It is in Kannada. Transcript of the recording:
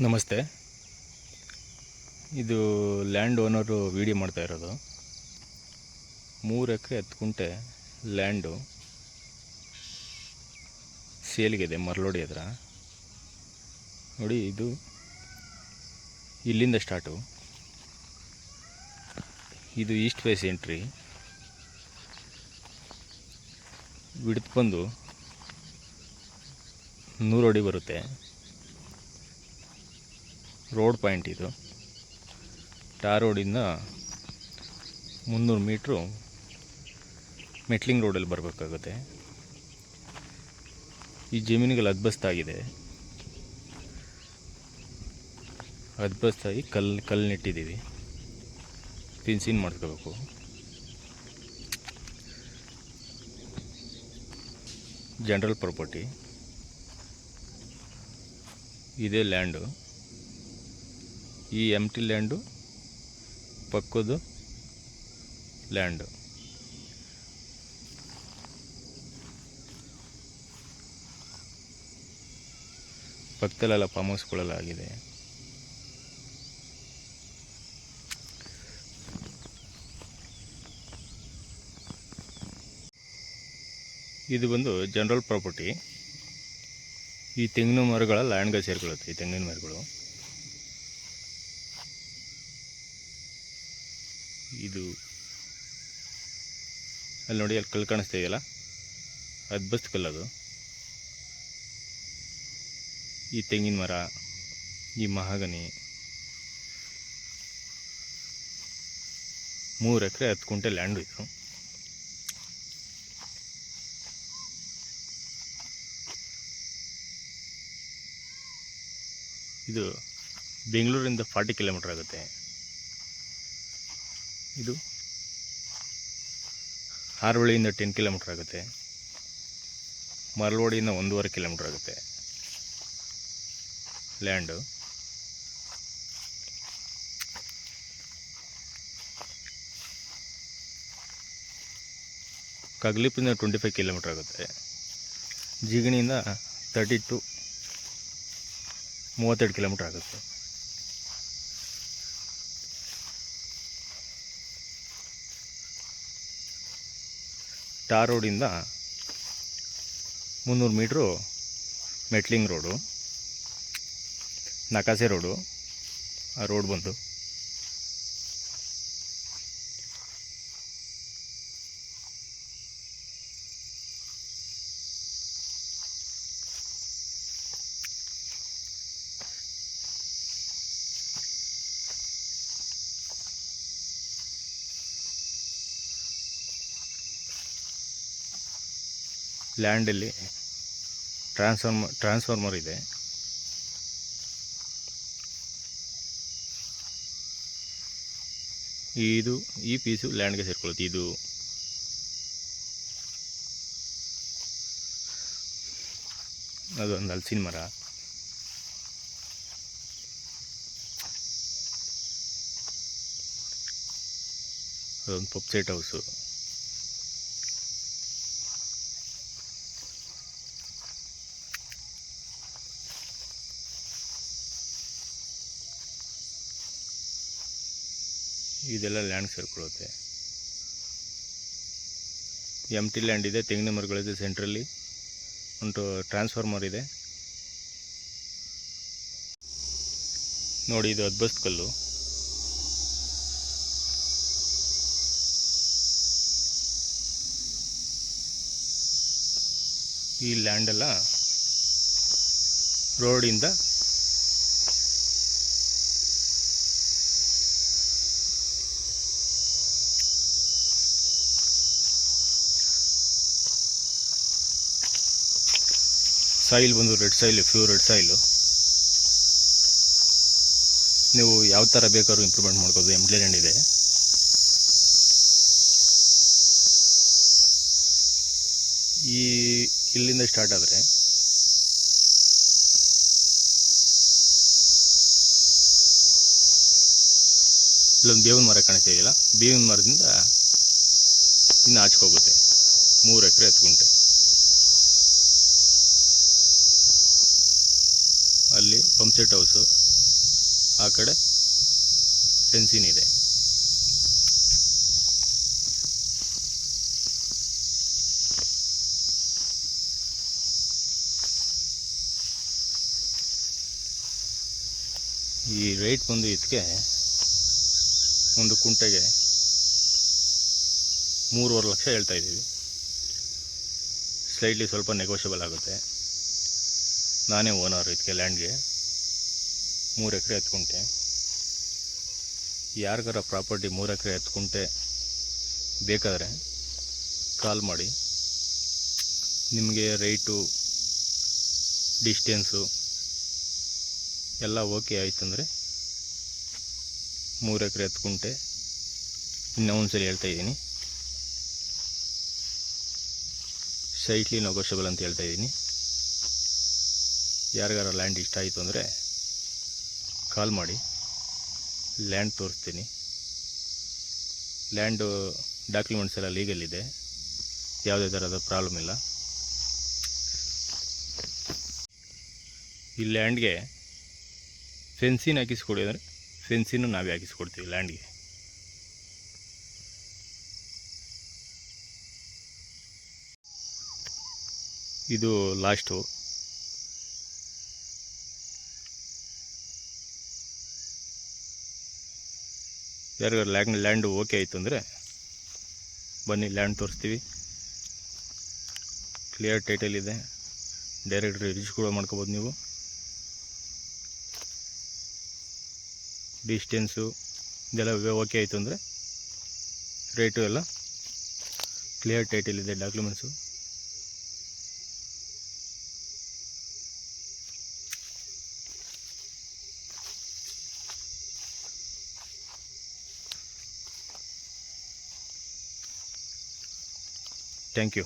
ನಮಸ್ತೆ. ಇದು ಲ್ಯಾಂಡ್ ಓನರು ವಿಡಿಯೋ ಮಾಡ್ತಾ ಇರೋದು. 3 ಎಕರೆ 10 ಗುಂಟೆ ಲ್ಯಾಂಡು ಸೇಲ್ಗಿದೆ ಮರಳೋಡಿ ಹತ್ರ. ನೋಡಿ, ಇದು ಇಲ್ಲಿಂದ ಸ್ಟಾರ್ಟು. ಇದು ಈಸ್ಟ್ ಫೇಸ್ ಎಂಟ್ರಿ. ವಿಡ್ತ್ ಬಂದು 100 ಅಡಿ ಬರುತ್ತೆ. ರೋಡ್ ಪಾಯಿಂಟ್ ಇದು. ಟಾರ್ ರೋಡಿಂದ 300 ಮೀಟ್ರು ಮೆಟ್ಲಿಂಗ್ ರೋಡಲ್ಲಿ ಬರಬೇಕಾಗುತ್ತೆ. ಈ ಜಮೀನುಗಳು ಹದ್ಬಸ್ತಾಗಿದೆ. ಹದ್ಬಸ್ತಾಗಿ ಕಲ್ಲು ನೆಟ್ಟಿದ್ದೀವಿ. ಫಿನ್ಸಿಂಗ್ ಮಾಡಿಸ್ಕೋಬೇಕು. ಜನರಲ್ ಪ್ರಾಪರ್ಟಿ ಇದೇ ಲ್ಯಾಂಡು. ಈ ಎಂಟಿ ಲ್ಯಾಂಡು ಪಕ್ಕದ್ದು ಲ್ಯಾಂಡು. ಪಕ್ಕದಲ್ಲೆಲ್ಲ ಫಾರ್ಮ್ ಹೌಸ್ಗಳೆಲ್ಲ ಆಗಿದೆ. ಇದು ಬಂದು ಜನರಲ್ ಪ್ರಾಪರ್ಟಿ. ಈ ತೆಂಗಿನ ಮರಗಳ ಲ್ಯಾಂಡ್ಗೆ ಸೇರ್ಕೊಳ್ಳುತ್ತೆ. ಈ ತೆಂಗಿನ ಮರಗಳು ಇದು ಅಲ್ಲಿ ನೋಡಿ, ಅಲ್ಲಿ ಕಲ್ಲು ಕಾಣಿಸ್ತಾ ಇದೆಯಲ್ಲ, ಹದ್ಬಸ್ತ್ ಕಲ್ಲದು. ಈ ತೆಂಗಿನ ಮರ, ಈ ಮಹಾಗನಿ 3 ಎಕರೆ 10 ಗುಂಟೆ ಲ್ಯಾಂಡು ಇದು. ಇದು ಬೆಂಗಳೂರಿಂದ 40 ಕಿಲೋಮೀಟ್ರ್ ಆಗುತ್ತೆ. ಇದು ಹಾರೋಳಿಯಿಂದ 10 ಕಿಲೋಮೀಟ್ರ್ ಆಗುತ್ತೆ. ಮರಳವಾಡಿಯಿಂದ 1.5 ಕಿಲೋಮೀಟ್ರ್ ಆಗುತ್ತೆ ಲ್ಯಾಂಡು. ಕಗ್ಲಿಪಿಂದ 25 ಕಿಲೋಮೀಟ್ರ್ ಆಗುತ್ತೆ. ಜಿಗಣಿಯಿಂದ 32 ಕಿಲೋಮೀಟ್ರ್ ಆಗುತ್ತೆ. ಟಾರ್ ರೋಡಿಂದ 300 ಮೀಟ್ರು ಮೆಟ್ಲಿಂಗ್ ರೋಡು, ನಕಾಸೆ ರೋಡು. ಆ ರೋಡ್ ಬಂದು ಲ್ಯಾಂಡಲ್ಲಿ ಟ್ರಾನ್ಸ್ಫಾರ್ಮರ್ ಇದೆ. ಈ ಪೀಸು ಲ್ಯಾಂಡ್ಗೆ ಸೇರ್ಕೊಳ್ಳುತ್ತೆ. ಇದು ಅದೊಂದು ಹಲಸಿನ ಮರ. ಅದೊಂದು ಪಂಪ್ಸೆಟ್ ಹೌಸು. ಇದೆಲ್ಲ ಲ್ಯಾಂಡ್ ಸೇರ್ಕೊಳ್ಳುತ್ತೆ. ಎಂಟಿ ಲ್ಯಾಂಡ್ ಇದೆ, ತೆಂಗಿನ ಮರಗಳಿದೆ. ಸೆಂಟ್ರಲ್ಲಿ ಒಂದು ಟ್ರಾನ್ಸ್ಫಾರ್ಮರ್ ಇದೆ. ನೋಡಿ, ಇದು ಹದ್ಬಸ್ತ್ ಕಲ್ಲು. ಈ ಲ್ಯಾಂಡೆಲ್ಲ ರೋಡಿಂದ ಸಾಯಿಲ್ ಬಂದು red soil, pure red soil. ನೀವು ಯಾವ ಥರ ಬೇಕಾದ್ರೂ ಇಂಪ್ರೂವ್ಮೆಂಟ್ ಮಾಡ್ಕೋಬೋದು. ಎಂಟಿ ಲ್ಯಾಂಡ್ ಇದೆ. ಇಲ್ಲಿಂದ ಸ್ಟಾರ್ಟ್ ಆದರೆ ಇಲ್ಲೊಂದು ಬೇವಿನ ಮರ ಕಾಣಿಸ್ತಾ ಇದೆಯಲ್ಲ, ಬೇವಿನ ಮರದಿಂದ ಇನ್ನು ಆಚೆಗೋಗುತ್ತೆ. 3 ಎಕರೆ 10 ಗುಂಟೆ. ಅಲ್ಲಿ ಪಂಪ್ಸೆಟ್ ಹೌಸು, ಆ ಕಡೆ ಫೆನ್ಸಿನ್ ಇದೆ. ಈ ರೇಟ್ ಬಂದು ಇದಕ್ಕೆ ಒಂದು ಕುಂಟೆಗೆ 3.5 ಲಕ್ಷ ಹೇಳ್ತಾ ಇದ್ದೀವಿ. ಸ್ಲೈಟ್ಲಿ ಸ್ವಲ್ಪ ನೆಗೋಷಿಯಬಲ್ ಆಗುತ್ತೆ. ನಾನೇ ಓನರ್ ಇದಕ್ಕೆ, ಲ್ಯಾಂಡ್ಗೆ 3 ಎಕರೆ 10 ಕುಂಟೆ. ಯಾರಿಗಾರ ಪ್ರಾಪರ್ಟಿ 3 ಎಕರೆ 10 ಕುಂಟೆ ಬೇಕಾದರೆ ಕಾಲ್ ಮಾಡಿ. ನಿಮಗೆ ರೇಟು, ಡಿಸ್ಟೆನ್ಸು ಎಲ್ಲ ಓಕೆ ಆಯ್ತಂದರೆ 3 ಎಕರೆ 10 ಕುಂಟೆ ಇನ್ನೊಂದ್ಸಲಿ ಹೇಳ್ತಾಯಿದ್ದೀನಿ, ಸೈಟ್ಲಿ ನೆಗೋಷಿಯಬಲ್ ಅಂತ ಹೇಳ್ತಾಯಿದ್ದೀನಿ. ಯಾರಿಗಾರ ಲ್ಯಾಂಡ್ ಇಷ್ಟ ಆಯಿತು ಅಂದರೆ ಕಾಲ್ ಮಾಡಿ, ಲ್ಯಾಂಡ್ ತೋರಿಸ್ತೀನಿ. ಲ್ಯಾಂಡು ಡಾಕ್ಯುಮೆಂಟ್ಸ್ ಎಲ್ಲ ಲೀಗಲ್ ಇದೆ, ಯಾವುದೇ ಥರದ ಪ್ರಾಬ್ಲಮ್ ಇಲ್ಲ. ಈ ಲ್ಯಾಂಡ್ಗೆ ಫೆನ್ಸಿನ್ ಹಾಕಿಸ್ಕೊಡಿ ಅಂದರೆ ಫೆನ್ಸಿನೂ ನಾವೇ ಹಾಕಿಸ್ಕೊಡ್ತೀವಿ ಲ್ಯಾಂಡ್ಗೆ. ಇದು ಲಾಸ್ಟು. ಯಾರಿಗಾರು ಲ್ಯಾಂಡು ಓಕೆ ಆಯಿತು ಅಂದರೆ ಬನ್ನಿ, ಲ್ಯಾಂಡ್ ತೋರಿಸ್ತೀವಿ. ಕ್ಲಿಯರ್ ಟೈಟಲ್ ಇದೆ, ಡೈರೆಕ್ಟ್ ರಿಜಿಸ್ಟರ್ ಕೂಡ ಮಾಡ್ಕೋಬೋದು ನೀವು. ಡಿಸ್ಟೆನ್ಸು ಇದೆಲ್ಲ ಓಕೆ ಆಯಿತು ಅಂದರೆ ರೇಟು ಎಲ್ಲ ಕ್ಲಿಯರ್ ಟೈಟಲ್ ಇದೆ, ಡಾಕ್ಯುಮೆಂಟ್ಸು. Thank you.